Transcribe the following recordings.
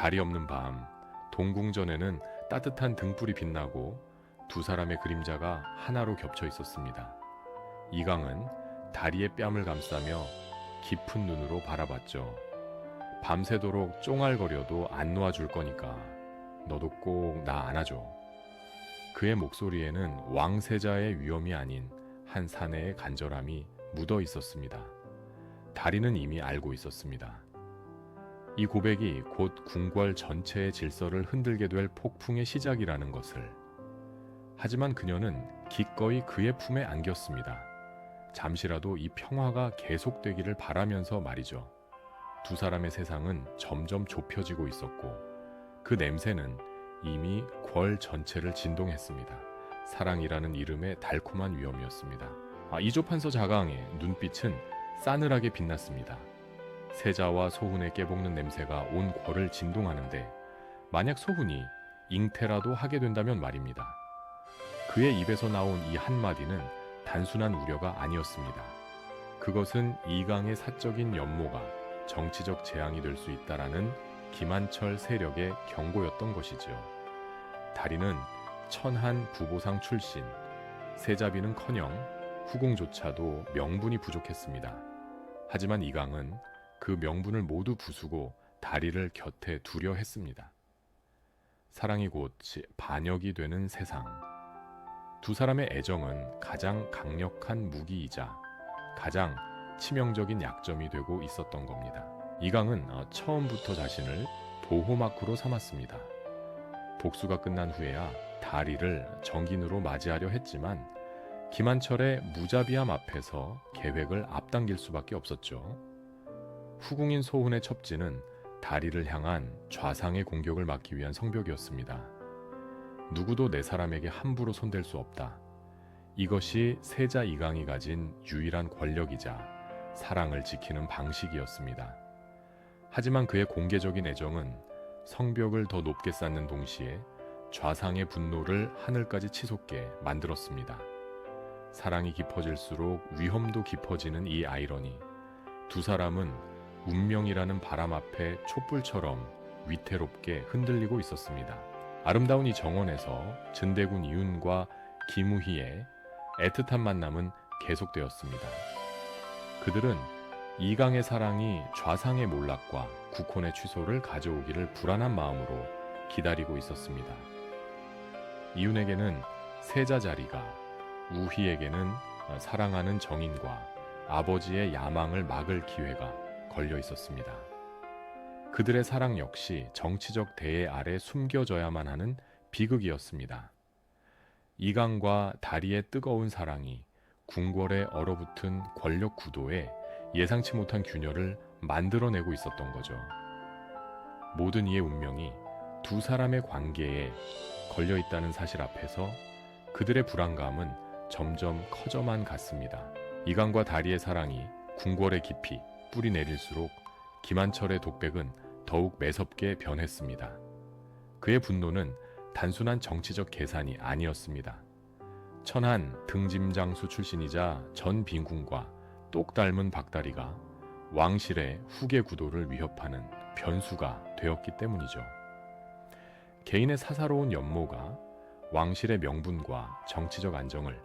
달이 없는 밤, 동궁전에는 따뜻한 등불이 빛나고 두 사람의 그림자가 하나로 겹쳐 있었습니다. 이강은 다리의 뺨을 감싸며 깊은 눈으로 바라봤죠. 밤새도록 쫑알거려도 안 놓아줄 거니까 너도 꼭 나 안아줘. 그의 목소리에는 왕세자의 위엄이 아닌 한 사내의 간절함이 묻어 있었습니다. 다리는 이미 알고 있었습니다. 이 고백이 곧 궁궐 전체의 질서를 흔들게 될 폭풍의 시작이라는 것을. 하지만 그녀는 기꺼이 그의 품에 안겼습니다. 잠시라도 이 평화가 계속되기를 바라면서 말이죠. 두 사람의 세상은 점점 좁혀지고 있었고 그 냄새는 이미 궐 전체를 진동했습니다. 사랑이라는 이름의 달콤한 위험이었습니다. 이조판서 자강의 눈빛은 싸늘하게 빛났습니다. 세자와 소훈의 깨볶는 냄새가 온 궐을 진동하는데 만약 소훈이 잉태라도 하게 된다면 말입니다. 그의 입에서 나온 이 한마디는 단순한 우려가 아니었습니다. 그것은 이강의 사적인 연모가 정치적 재앙이 될 수 있다라는 김한철 세력의 경고였던 것이지요. 다리는 천한 부보상 출신, 세자비는커녕 후궁조차도 명분이 부족했습니다. 하지만 이강은 그 명분을 모두 부수고 다리를 곁에 두려 했습니다. 사랑이 곧 반역이 되는 세상. 두 사람의 애정은 가장 강력한 무기이자 가장 치명적인 약점이 되고 있었던 겁니다. 이강은 처음부터 자신을 보호막으로 삼았습니다. 복수가 끝난 후에야 다리를 정긴으로 맞이하려 했지만 김한철의 무자비함 앞에서 계획을 앞당길 수밖에 없었죠. 후궁인 소훈의 첩지는 다리를 향한 좌상의 공격을 막기 위한 성벽이었습니다. 누구도 내 사람에게 함부로 손댈 수 없다. 이것이 세자 이강이 가진 유일한 권력이자 사랑을 지키는 방식이었습니다. 하지만 그의 공개적인 애정은 성벽을 더 높게 쌓는 동시에 좌상의 분노를 하늘까지 치솟게 만들었습니다. 사랑이 깊어질수록 위험도 깊어지는 이 아이러니. 두 사람은 운명이라는 바람 앞에 촛불처럼 위태롭게 흔들리고 있었습니다. 아름다운 이 정원에서 진대군 이윤과 김우희의 애틋한 만남은 계속되었습니다. 그들은 이강의 사랑이 좌상의 몰락과 국혼의 취소를 가져오기를 불안한 마음으로 기다리고 있었습니다. 이윤에게는 세자 자리가, 우희에게는 사랑하는 정인과 아버지의 야망을 막을 기회가 걸려 있었습니다. 그들의 사랑 역시 정치적 대해 아래 숨겨져야만 하는 비극이었습니다. 이강과 다리의 뜨거운 사랑이 궁궐에 얼어붙은 권력 구도에 예상치 못한 균열을 만들어내고 있었던 거죠. 모든 이의 운명이 두 사람의 관계에 걸려 있다는 사실 앞에서 그들의 불안감은 점점 커져만 갔습니다. 이강과 다리의 사랑이 궁궐의 깊이 뿌리 내릴수록 김한철의 독백은 더욱 매섭게 변했습니다. 그의 분노는 단순한 정치적 계산이 아니었습니다. 천한 등짐장수 출신이자 전 빈군과 똑 닮은 박다리가 왕실의 후계 구도를 위협하는 변수가 되었기 때문이죠. 개인의 사사로운 연모가 왕실의 명분과 정치적 안정을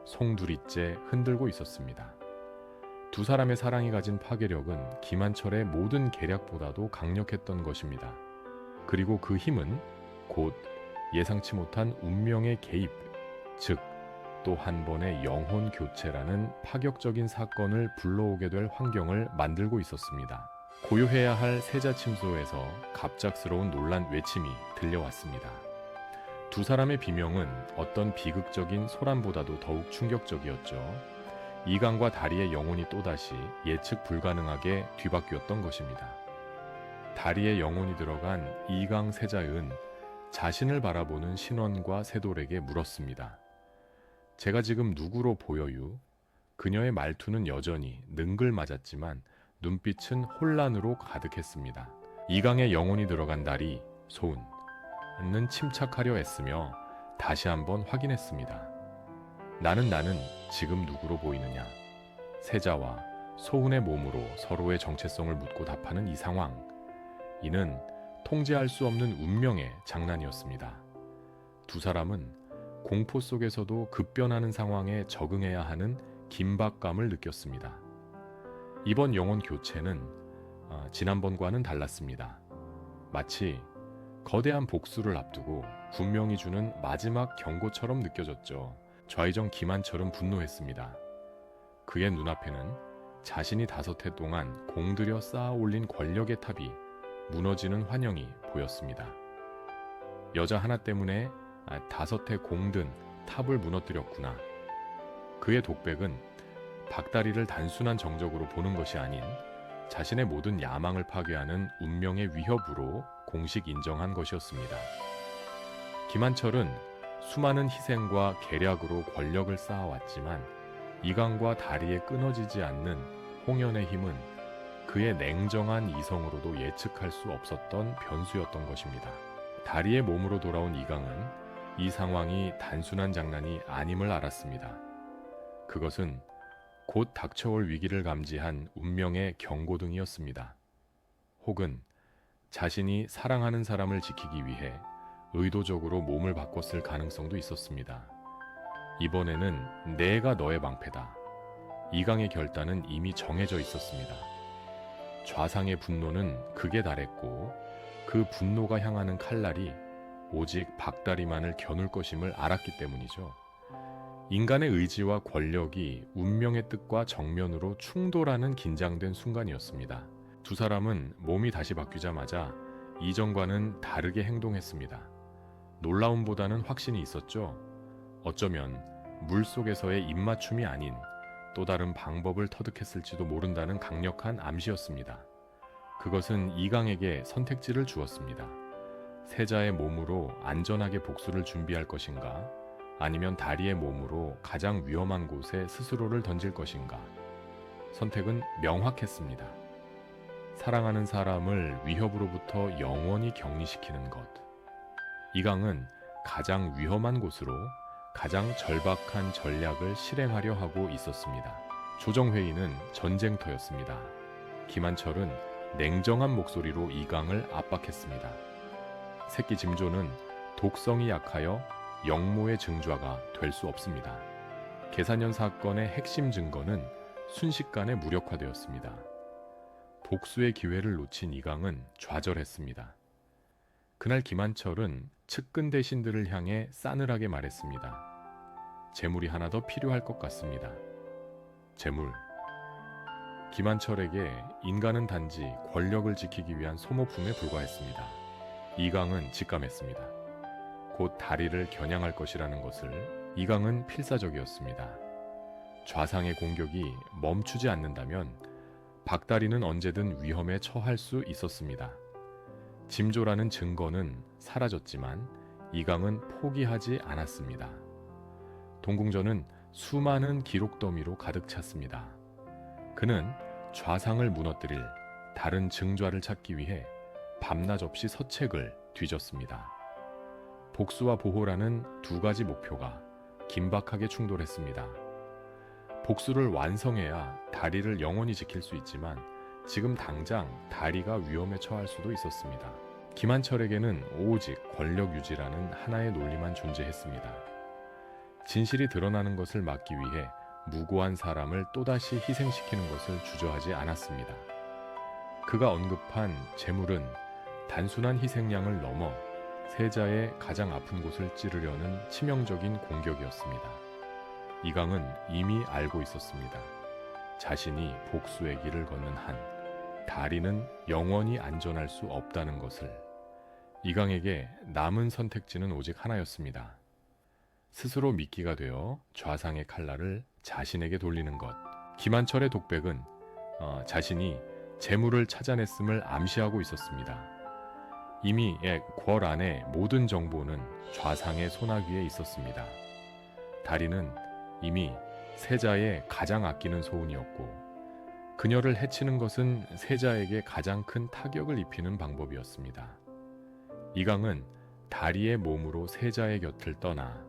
송두리째 흔들고 있었습니다. 두 사람의 사랑이 가진 파괴력은 김한철의 모든 계략보다도 강력했던 것입니다. 그리고 그 힘은 곧 예상치 못한 운명의 개입, 즉 또 한 번의 영혼 교체라는 파격적인 사건을 불러오게 될 환경을 만들고 있었습니다. 고요해야 할 세자 침소에서 갑작스러운 논란 외침이 들려왔습니다. 두 사람의 비명은 어떤 비극적인 소란보다도 더욱 충격적이었죠. 이강과 다리의 영혼이 또다시 예측 불가능하게 뒤바뀌었던 것입니다. 다리의 영혼이 들어간 이강 세자은 자신을 바라보는 신원과 세돌에게 물었습니다. 제가 지금 누구로 보여유? 그녀의 말투는 여전히 능글맞았지만 눈빛은 혼란으로 가득했습니다. 이강의 영혼이 들어간 다리, 소은은 침착하려 애쓰며 다시 한번 확인했습니다. 나는 지금 누구로 보이느냐? 세자와 소훈의 몸으로 서로의 정체성을 묻고 답하는 이 상황. 이는 통제할 수 없는 운명의 장난이었습니다. 두 사람은 공포 속에서도 급변하는 상황에 적응해야 하는 긴박감을 느꼈습니다. 이번 영혼 교체는 지난번과는 달랐습니다. 마치 거대한 복수를 앞두고 분명히 주는 마지막 경고처럼 느껴졌죠. 좌의정 김한철은 분노했습니다. 그의 눈앞에는 자신이 5해 동안 공들여 쌓아 올린 권력의 탑이 무너지는 환영이 보였습니다. 여자 하나 때문에 5해 공든 탑을 무너뜨렸구나. 그의 독백은 박다리를 단순한 정적으로 보는 것이 아닌 자신의 모든 야망을 파괴하는 운명의 위협으로 공식 인정한 것이었습니다. 김한철은 수많은 희생과 계략으로 권력을 쌓아왔지만 이강과 다리에 끊어지지 않는 홍연의 힘은 그의 냉정한 이성으로도 예측할 수 없었던 변수였던 것입니다. 다리의 몸으로 돌아온 이강은 이 상황이 단순한 장난이 아님을 알았습니다. 그것은 곧 닥쳐올 위기를 감지한 운명의 경고등이었습니다. 혹은 자신이 사랑하는 사람을 지키기 위해 의도적으로 몸을 바꿨을 가능성도 있었습니다. 이번에는 내가 너의 방패다. 이강의 결단은 이미 정해져 있었습니다. 좌상의 분노는 극에 달했고 그 분노가 향하는 칼날이 오직 박다리만을 겨눌 것임을 알았기 때문이죠. 인간의 의지와 권력이 운명의 뜻과 정면으로 충돌하는 긴장된 순간이었습니다. 두 사람은 몸이 다시 바뀌자마자 이전과는 다르게 행동했습니다. 놀라움보다는 확신이 있었죠. 어쩌면 물속에서의 입맞춤이 아닌 또 다른 방법을 터득했을지도 모른다는 강력한 암시였습니다. 그것은 이강에게 선택지를 주었습니다. 세자의 몸으로 안전하게 복수를 준비할 것인가, 아니면 다리의 몸으로 가장 위험한 곳에 스스로를 던질 것인가. 선택은 명확했습니다. 사랑하는 사람을 위협으로부터 영원히 격리시키는 것. 이강은 가장 위험한 곳으로 가장 절박한 전략을 실행하려 하고 있었습니다. 조정회의는 전쟁터였습니다. 김한철은 냉정한 목소리로 이강을 압박했습니다. 새끼 짐조는 독성이 약하여 영모의 증좌가 될 수 없습니다. 계산년 사건의 핵심 증거는 순식간에 무력화되었습니다. 복수의 기회를 놓친 이강은 좌절했습니다. 그날 김한철은 측근 대신들을 향해 싸늘하게 말했습니다. 재물이 하나 더 필요할 것 같습니다. 재물. 김한철에게 인간은 단지 권력을 지키기 위한 소모품에 불과했습니다. 이강은 직감했습니다. 곧 다리를 겨냥할 것이라는 것을. 이강은 필사적이었습니다. 좌상의 공격이 멈추지 않는다면 박다리는 언제든 위험에 처할 수 있었습니다. 짐조라는 증거는 사라졌지만 이강은 포기하지 않았습니다. 동궁전은 수많은 기록 더미로 가득 찼습니다. 그는 좌상을 무너뜨릴 다른 증좌를 찾기 위해 밤낮 없이 서책을 뒤졌습니다. 복수와 보호라는 두 가지 목표가 긴박하게 충돌했습니다. 복수를 완성해야 다리를 영원히 지킬 수 있지만 지금 당장 다리가 위험에 처할 수도 있었습니다. 김한철에게는 오직 권력 유지라는 하나의 논리만 존재했습니다. 진실이 드러나는 것을 막기 위해 무고한 사람을 또다시 희생시키는 것을 주저하지 않았습니다. 그가 언급한 재물은 단순한 희생양을 넘어 세자의 가장 아픈 곳을 찌르려는 치명적인 공격이었습니다. 이강은 이미 알고 있었습니다. 자신이 복수의 길을 걷는 한 다리는 영원히 안전할 수 없다는 것을. 이강에게 남은 선택지는 오직 하나였습니다. 스스로 미끼가 되어 좌상의 칼날을 자신에게 돌리는 것. 김한철의 독백은 자신이 재물을 찾아냈음을 암시하고 있었습니다. 이미 궐 안의 모든 정보는 좌상의 소나귀에 있었습니다. 다리는 이미 세자의 가장 아끼는 소운이었고 그녀를 해치는 것은 세자에게 가장 큰 타격을 입히는 방법이었습니다. 이강은 다리의 몸으로 세자의 곁을 떠나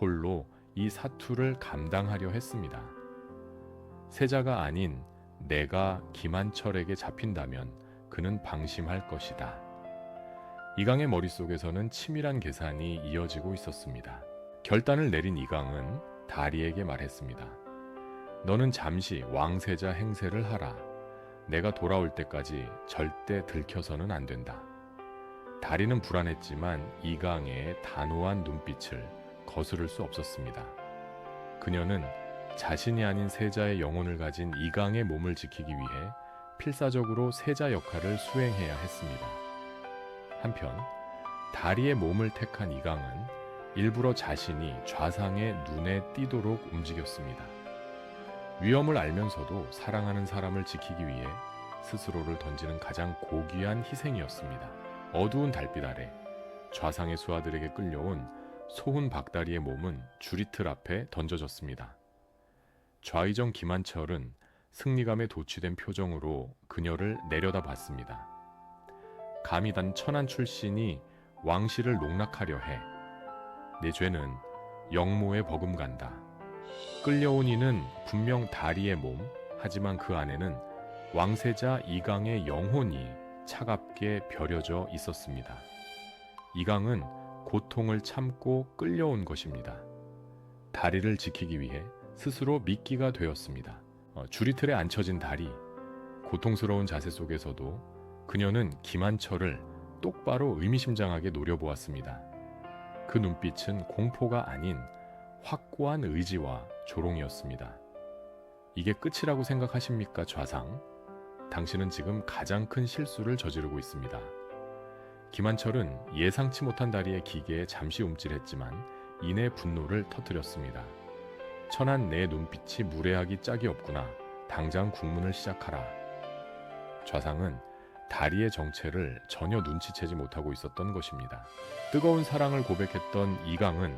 홀로 이 사투를 감당하려 했습니다. 세자가 아닌 내가 김한철에게 잡힌다면 그는 방심할 것이다. 이강의 머릿속에서는 치밀한 계산이 이어지고 있었습니다. 결단을 내린 이강은 다리에게 말했습니다. 너는 잠시 왕세자 행세를 하라. 내가 돌아올 때까지 절대 들켜서는 안 된다. 다리는 불안했지만 이강의 단호한 눈빛을 거스를 수 없었습니다. 그녀는 자신이 아닌 세자의 영혼을 가진 이강의 몸을 지키기 위해 필사적으로 세자 역할을 수행해야 했습니다. 한편 다리의 몸을 택한 이강은 일부러 자신이 좌상의 눈에 띄도록 움직였습니다. 위험을 알면서도 사랑하는 사람을 지키기 위해 스스로를 던지는 가장 고귀한 희생이었습니다. 어두운 달빛 아래 좌상의 수하들에게 끌려온 소훈 박다리의 몸은 주리틀 앞에 던져졌습니다. 좌의정 김한철은 승리감에 도취된 표정으로 그녀를 내려다봤습니다. 감히 단 천한 출신이 왕실을 농락하려 해. 내 죄는 영모에 버금간다. 끌려온 이는 분명 다리의 몸, 하지만 그 안에는 왕세자 이강의 영혼이 차갑게 벼려져 있었습니다. 이강은 고통을 참고 끌려온 것입니다. 다리를 지키기 위해 스스로 미끼가 되었습니다. 주리틀에 앉혀진 다리, 고통스러운 자세 속에서도 그녀는 김한철을 똑바로 의미심장하게 노려보았습니다. 그 눈빛은 공포가 아닌 확고한 의지와 조롱이었습니다. 이게 끝이라고 생각하십니까, 좌상? 당신은 지금 가장 큰 실수를 저지르고 있습니다. 김한철은 예상치 못한 다리의 기계에 잠시 움찔했지만 이내 분노를 터뜨렸습니다. 천한 내 눈빛이 무례하기 짝이 없구나. 당장 국문을 시작하라. 좌상은 다리의 정체를 전혀 눈치채지 못하고 있었던 것입니다. 뜨거운 사랑을 고백했던 이강은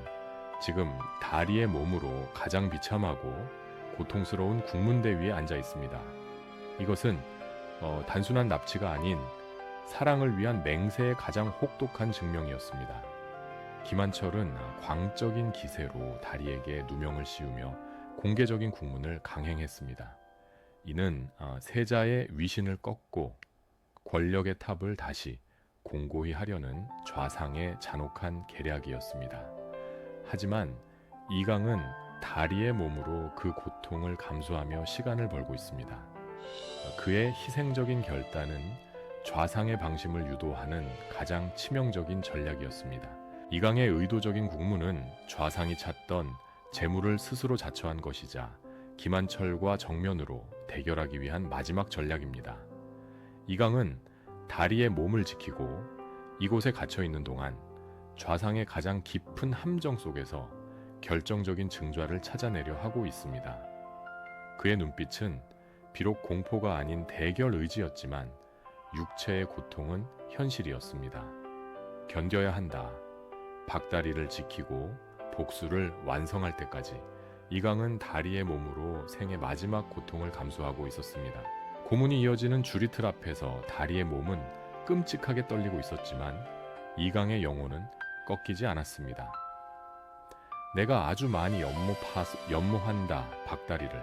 지금 다리의 몸으로 가장 비참하고 고통스러운 국문대 위에 앉아 있습니다. 이것은 단순한 납치가 아닌 사랑을 위한 맹세의 가장 혹독한 증명이었습니다. 김한철은 광적인 기세로 다리에게 누명을 씌우며 공개적인 국문을 강행했습니다. 이는 세자의 위신을 꺾고 권력의 탑을 다시 공고히 하려는 좌상의 잔혹한 계략이었습니다. 하지만 이강은 다리의 몸으로 그 고통을 감수하며 시간을 벌고 있습니다. 그의 희생적인 결단은 좌상의 방심을 유도하는 가장 치명적인 전략이었습니다. 이강의 의도적인 국문은 좌상이 찾던 재물을 스스로 자처한 것이자 김한철과 정면으로 대결하기 위한 마지막 전략입니다. 이강은 다리의 몸을 지키고 이곳에 갇혀 있는 동안 좌상의 가장 깊은 함정 속에서 결정적인 증좌를 찾아내려 하고 있습니다. 그의 눈빛은 비록 공포가 아닌 대결 의지였지만 육체의 고통은 현실이었습니다. 견뎌야 한다. 박다리를 지키고 복수를 완성할 때까지 이강은 다리의 몸으로 생의 마지막 고통을 감수하고 있었습니다. 고문이 이어지는 주리틀 앞에서 다리의 몸은 끔찍하게 떨리고 있었지만 이강의 영혼은 꺾이지 않았습니다. 내가 아주 많이 연모한다 박다리를.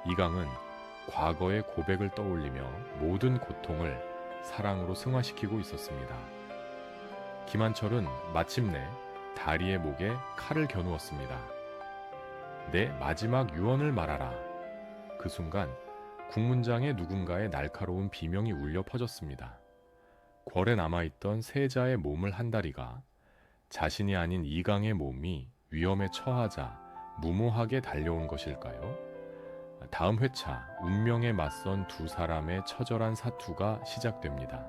이강은 과거의 고백을 떠올리며 모든 고통을 사랑으로 승화시키고 있었습니다. 김한철은 마침내 다리의 목에 칼을 겨누었습니다. 내 마지막 유언을 말하라. 그 순간 국문장에 누군가의 날카로운 비명이 울려 퍼졌습니다. 궐에 남아있던 세자의 몸을 한 다리가 자신이 아닌 이강의 몸이 위험에 처하자 무모하게 달려온 것일까요? 다음 회차 운명에 맞선 두 사람의 처절한 사투가 시작됩니다.